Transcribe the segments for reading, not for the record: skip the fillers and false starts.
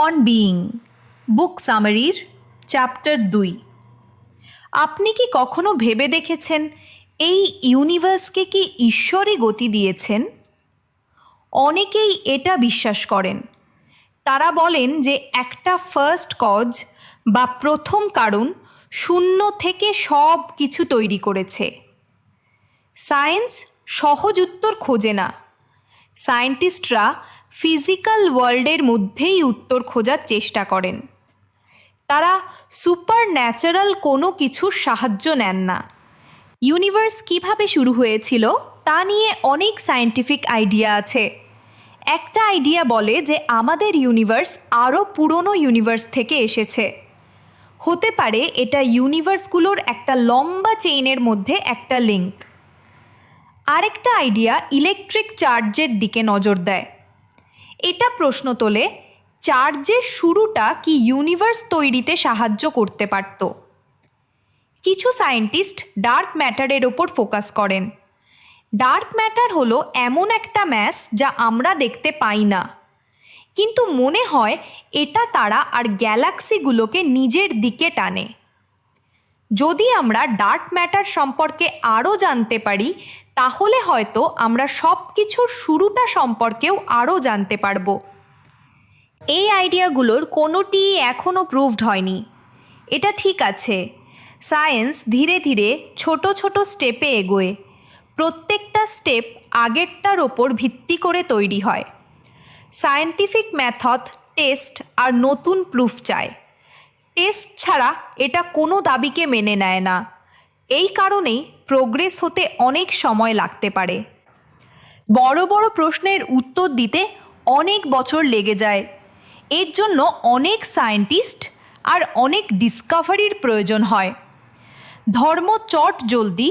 On being book সামারির chapter 2। আপনি কি কখনো ভেবে দেখেছেন এই ইউনিভার্সকে কি ঈশ্বরই গতি দিয়েছেন? অনেকেই এটা বিশ্বাস করেন। তারা বলেন যে একটা ফার্স্ট কজ বা প্রথম কারণ শূন্য থেকে সব কিছু তৈরি করেছে। সায়েন্স সহজ উত্তর খোঁজে না। সায়েন্টিস্টরা ফিজিক্যাল ওয়ার্ল্ডের মধ্যেই উত্তর খোঁজার চেষ্টা করেন। তারা সুপার ন্যাচারাল কোনো কিছুর সাহায্য নেন না। ইউনিভার্স কিভাবে শুরু হয়েছিল তা নিয়ে অনেক সায়েন্টিফিক আইডিয়া আছে। একটা আইডিয়া বলে যে আমাদের ইউনিভার্স আরও পুরনো ইউনিভার্স থেকে এসেছে। হতে পারে এটা ইউনিভার্সগুলোর একটা লম্বা চেইনের মধ্যে একটা লিঙ্ক। আরেকটা আইডিয়া ইলেকট্রিক চার্জের দিকে নজর দেয়। এটা প্রশ্ন তোলে, চার্জের শুরুটা কি ইউনিভার্স তৈরিতে সাহায্য করতে পারত? কিছু সায়েন্টিস্ট ডার্ক ম্যাটারের ওপর ফোকাস করেন। ডার্ক ম্যাটার হলো এমন একটা ম্যাস যা আমরা দেখতে পাই না, কিন্তু মনে হয় এটা তারা আর গ্যালাক্সিগুলোকে নিজের দিকে টানে। যদি আমরা ডার্ক ম্যাটার সম্পর্কে আরও জানতে পারি, তাহলে হয়তো আমরা সব কিছুর শুরুটা সম্পর্কেও আরও জানতে পারব। এই আইডিয়াগুলোর কোনোটিই এখনও প্রুভড হয়নি। এটা ঠিক আছে, সায়েন্স ধীরে ধীরে ছোট ছোট স্টেপে এগোয়। প্রত্যেকটা স্টেপ আগেরটার ওপর ভিত্তি করে তৈরি হয়। সায়েন্টিফিক মেথড টেস্ট আর নতুন প্রুফ চায়। টেস্ট ছাড়া এটা কোনো দাবিকে মেনে নেয় না। এই কারণেই প্রোগ্রেস হতে অনেক সময় লাগতে পারে। বড় বড় প্রশ্নের উত্তর দিতে অনেক বছর লেগে যায়। এর জন্য অনেক সায়েন্টিস্ট আর অনেক ডিসকভারির প্রয়োজন হয়। ধর্ম চট জলদি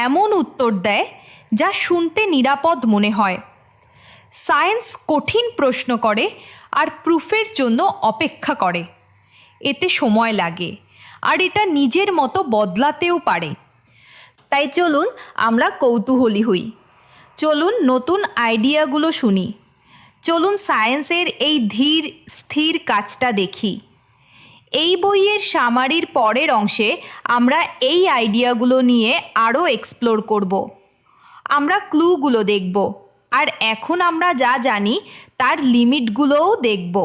এমন উত্তর দেয় যা শুনতে নিরাপদ মনে হয়। সায়েন্স কঠিন প্রশ্ন করে আর প্রুফের জন্য অপেক্ষা করে। এতে সময় লাগে আর এটা নিজের মতো বদলাতেও পারে। তাই চলুন আমরা কৌতূহলী হই। চলুন নতুন আইডিয়াগুলো শুনি। চলুন সায়েন্সের এই ধীর স্থির কাজটা দেখি। এই বইয়ের সামারির পরের অংশে আমরা এই আইডিয়াগুলো নিয়ে আরও এক্সপ্লোর করব। আমরা ক্লুগুলো দেখব আর এখন আমরা যা জানি তার লিমিটগুলোও দেখব।